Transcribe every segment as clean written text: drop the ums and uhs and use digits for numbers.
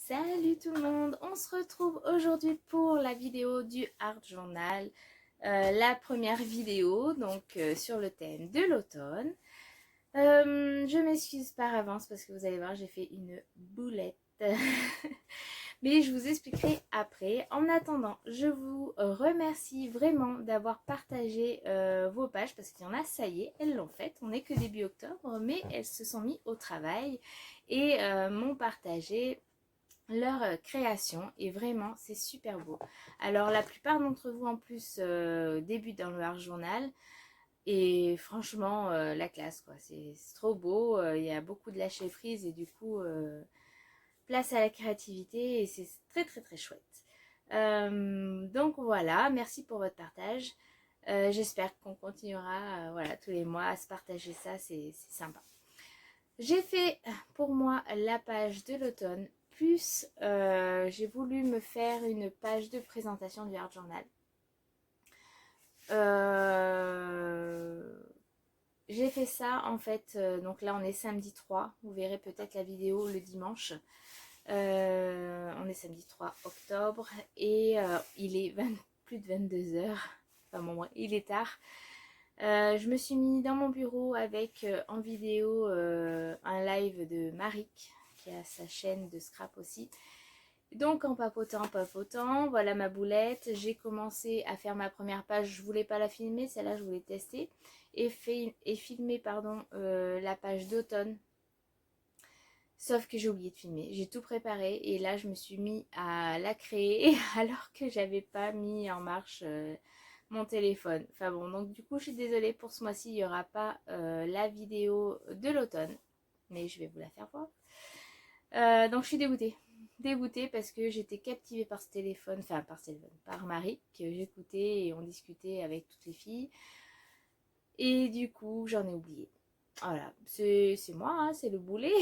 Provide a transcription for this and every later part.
Salut tout le monde, on se retrouve aujourd'hui pour la vidéo du Art Journal, la première vidéo donc sur le thème de l'automne. Je m'excuse par avance parce que vous allez voir j'ai fait une boulette, mais je vous expliquerai après. En attendant, je vous remercie vraiment d'avoir partagé vos pages parce qu'il y en a, ça y est, elles l'ont fait. On n'est que début octobre, mais elles se sont mis au travail et m'ont partagé leur création et vraiment c'est super beau. Alors la plupart d'entre vous en plus débutent dans le Art Journal et franchement la classe quoi, c'est trop beau, il y a beaucoup de lâcher prise et du coup place à la créativité et c'est très très très chouette. Donc voilà, merci pour votre partage. J'espère qu'on continuera voilà, tous les mois à se partager ça, c'est sympa. J'ai fait pour moi la page de l'automne, plus j'ai voulu me faire une page de présentation du Art Journal. J'ai fait ça en fait, donc là on est samedi 3, vous verrez peut-être la vidéo le dimanche. On est samedi 3 octobre et il est plus de 22 heures, enfin bon, il est tard. Je me suis mis dans mon bureau avec en vidéo un live de Marik qui a sa chaîne de scrap aussi. Donc en papotant, voilà ma boulette. J'ai commencé à faire ma première page. Je voulais pas la filmer, celle-là je voulais tester et filmer pardon la page d'automne. Sauf que j'ai oublié de filmer. J'ai tout préparé et là je me suis mis à la créer alors que j'avais pas mis en marche mon téléphone. Enfin bon, donc du coup je suis désolée pour ce mois-ci, il n'y aura pas la vidéo de l'automne, mais je vais vous la faire voir. Donc je suis dégoûtée parce que j'étais captivée par ce téléphone, enfin par Marie, que j'écoutais et on discutait avec toutes les filles. Et du coup j'en ai oublié. Voilà, c'est moi, hein, c'est le boulet.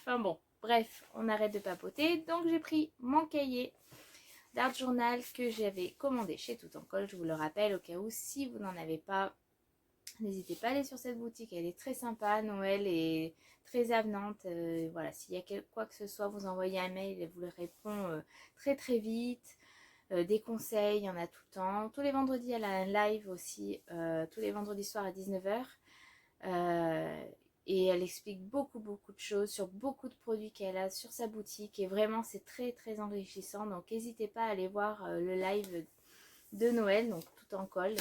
Enfin bon, bref, on arrête de papoter. Donc j'ai pris mon cahier d'Art Journal que j'avais commandé chez Tout en Colle. Je vous le rappelle au cas où si vous n'en avez pas, n'hésitez pas à aller sur cette boutique. Elle est très sympa. Noël est très avenante. Voilà, s'il y a quoi que ce soit, vous envoyez un mail, elle vous le répond très très vite. Des conseils, il y en a tout le temps. Tous les vendredis, elle a un live aussi, tous les vendredis soirs à 19h. Et elle explique beaucoup de choses sur beaucoup de produits qu'elle a sur sa boutique et vraiment c'est très très enrichissant, donc n'hésitez pas à aller voir le live de Noël, donc Tout en Colle.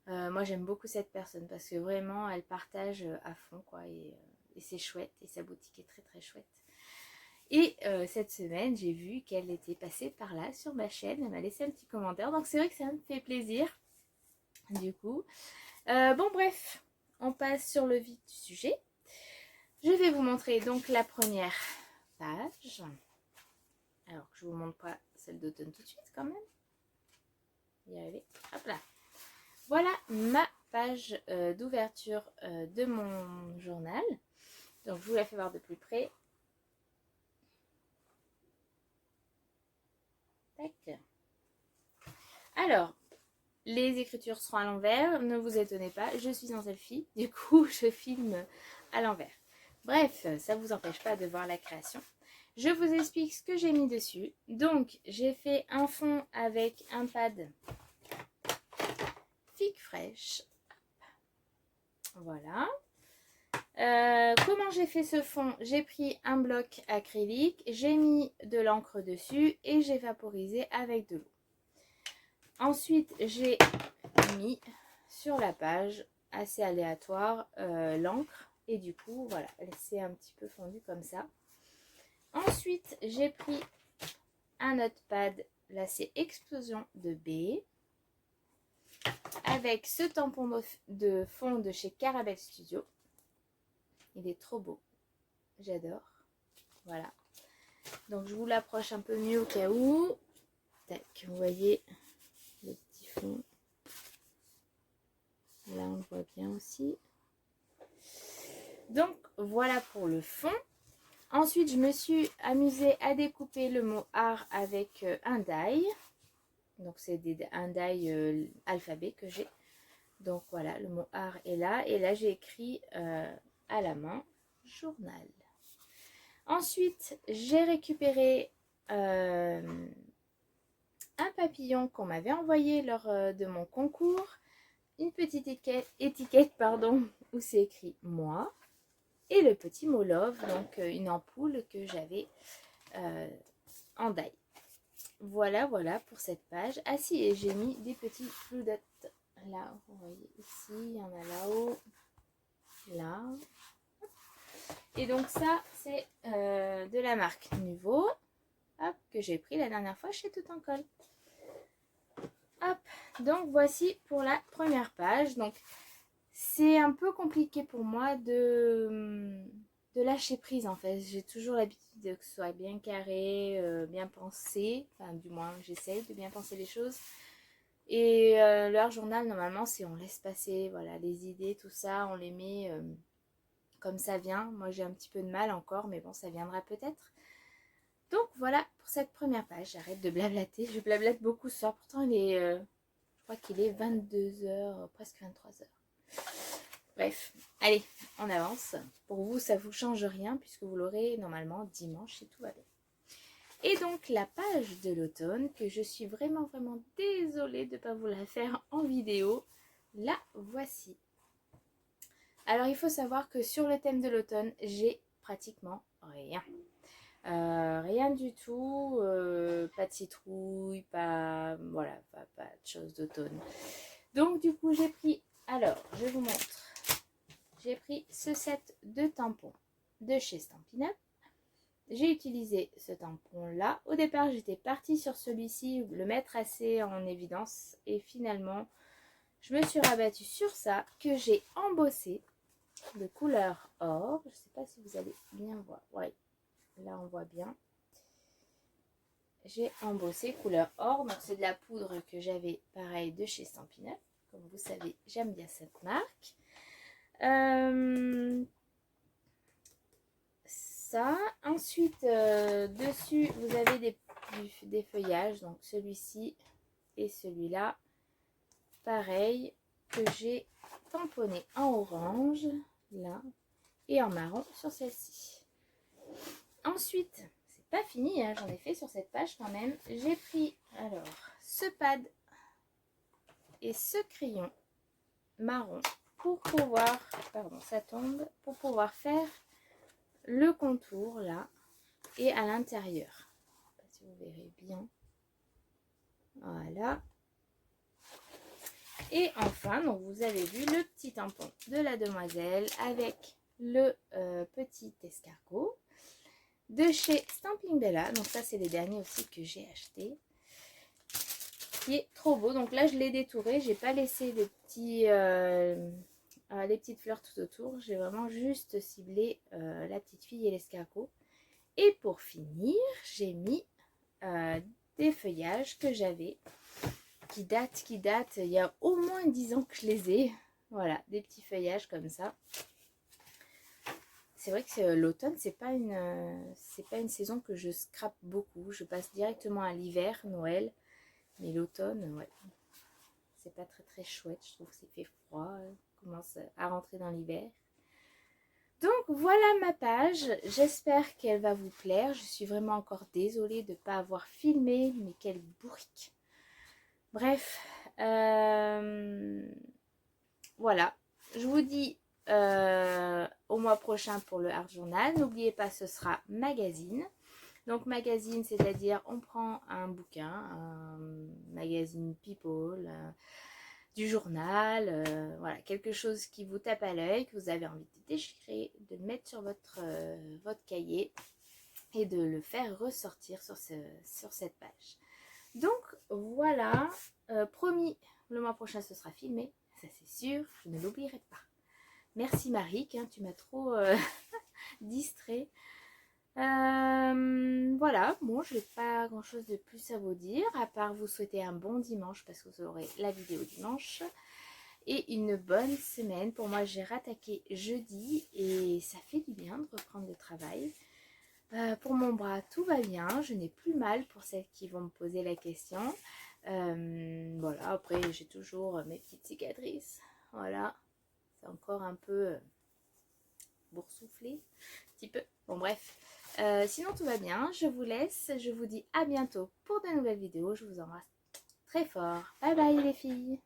Moi j'aime beaucoup cette personne parce que vraiment elle partage à fond quoi, et c'est chouette et sa boutique est très très chouette. Et cette semaine j'ai vu qu'elle était passée par là sur ma chaîne, elle m'a laissé un petit commentaire, donc c'est vrai que ça me fait plaisir du coup. Bon bref, on passe sur le vif du sujet. Je vais vous montrer donc la première page. Alors je vous montre pas celle d'automne tout de suite quand même. Y arriver. Hop là. Voilà ma page d'ouverture de mon journal. Donc je vous la fais voir de plus près. Tac. Alors, les écritures seront à l'envers. Ne vous étonnez pas, je suis en selfie. Du coup, je filme à l'envers. Bref, ça ne vous empêche pas de voir la création. Je vous explique ce que j'ai mis dessus. Donc, j'ai fait un fond avec un pad figue fraîche. Voilà. Comment j'ai fait ce fond? J'ai pris un bloc acrylique, j'ai mis de l'encre dessus et j'ai vaporisé avec de l'eau. Ensuite, j'ai mis sur la page, assez aléatoire, l'encre. Et du coup, voilà, elle s'est un petit peu fondue comme ça. Ensuite, j'ai pris un notepad, là c'est Explosion de B, avec ce tampon de fond de chez Caramel Studio. Il est trop beau, j'adore. Voilà. Donc je vous l'approche un peu mieux au cas où. Tac, vous voyez le petit fond. Là on le voit bien aussi. Donc voilà pour le fond. Ensuite, je me suis amusée à découper le mot art avec un die. Donc, c'est un die alphabet que j'ai. Donc, voilà, le mot art est là. Et là, j'ai écrit à la main journal. Ensuite, j'ai récupéré un papillon qu'on m'avait envoyé lors de mon concours. Une petite étiquette pardon, où c'est écrit « Moi ». Et le petit mot love, donc une ampoule que j'avais en die. Voilà pour cette page. Ah si, et j'ai mis des petits floudottes là, vous voyez ici, il y en a là-haut, là. Et donc ça, c'est de la marque Nuvo, hop, que j'ai pris la dernière fois chez Tout en Colle. Hop, donc voici pour la première page. Donc c'est un peu compliqué pour moi de lâcher prise en fait. J'ai toujours l'habitude que ce soit bien carré, bien pensé. Enfin, du moins, j'essaye de bien penser les choses. Et leur journal, normalement, c'est on laisse passer, voilà, les idées, tout ça, on les met comme ça vient. Moi, j'ai un petit peu de mal encore, mais bon, ça viendra peut-être. Donc voilà pour cette première page. J'arrête de blablater. Je blablate beaucoup ce soir. Pourtant, il est, je crois qu'il est 22h, presque 23h. Bref, allez, on avance. Pour vous, ça ne vous change rien puisque vous l'aurez normalement dimanche et tout va bien. Et donc la page de l'automne, que je suis vraiment désolée de ne pas vous la faire en vidéo, la voici. Alors il faut savoir que sur le thème de l'automne, j'ai pratiquement rien. Rien du tout, pas de citrouille, pas de choses d'automne. Donc du coup j'ai pris, alors je vous montre. J'ai pris ce set de tampons de chez Stampin' Up. J'ai utilisé ce tampon là. Au départ, j'étais partie sur celui-ci, le mettre assez en évidence. Et finalement, je me suis rabattue sur ça que j'ai embossé de couleur or. Je ne sais pas si vous allez bien voir. Ouais, là on voit bien. J'ai embossé couleur or. Donc c'est de la poudre que j'avais pareil de chez Stampin' Up. Comme vous savez, j'aime bien cette marque. Ça. Ensuite, dessus, vous avez des feuillages. Donc celui-ci et celui-là. Pareil, que j'ai tamponné en orange, là, et en marron sur celle-ci. Ensuite, c'est pas fini, hein, j'en ai fait sur cette page quand même. J'ai pris, alors, ce pad et ce crayon marron pour pouvoir, pardon, ça tombe, pour pouvoir faire le contour là et à l'intérieur. Je sais pas si vous verrez bien. Voilà. Et enfin, donc vous avez vu le petit tampon de la demoiselle avec le petit escargot de chez Stampin' Bella. Donc ça, c'est les derniers aussi que j'ai acheté. Qui est trop beau. Donc là, je l'ai détouré. J'ai pas laissé les petites fleurs tout autour. J'ai vraiment juste ciblé la petite fille et l'escargot. Et pour finir, j'ai mis des feuillages que j'avais qui datent, il y a au moins 10 ans que je les ai. Voilà, des petits feuillages comme ça. C'est vrai que l'automne, c'est pas une saison que je scrape beaucoup. Je passe directement à l'hiver, Noël. Mais l'automne, ouais, c'est pas très chouette. Je trouve que c'est fait froid. On commence à rentrer dans l'hiver. Donc voilà ma page. J'espère qu'elle va vous plaire. Je suis vraiment encore désolée de ne pas avoir filmé. Mais quelle bourrique. Bref, voilà, je vous dis au mois prochain pour le Art Journal. N'oubliez pas, ce sera magazine. Donc magazine, c'est-à-dire on prend un bouquin, un magazine People, du journal, voilà, quelque chose qui vous tape à l'œil, que vous avez envie de déchirer, de le mettre sur votre cahier et de le faire ressortir sur cette page. Donc voilà, promis, le mois prochain ce sera filmé, ça c'est sûr, je ne l'oublierai pas. Merci Marie, hein, tu m'as trop distrait. Voilà, bon, je n'ai pas grand chose de plus à vous dire, à part vous souhaiter un bon dimanche parce que vous aurez la vidéo dimanche. Et une bonne semaine. Pour moi, j'ai rattaqué jeudi et ça fait du bien de reprendre le travail. Pour mon bras, tout va bien. Je n'ai plus mal pour celles qui vont me poser la question. Voilà, après, j'ai toujours mes petites cicatrices. Voilà, c'est encore un peu boursouflé. Un petit peu. Bon, bref. Sinon tout va bien, je vous laisse, je vous dis à bientôt pour de nouvelles vidéos, je vous embrasse très fort, bye bye les filles.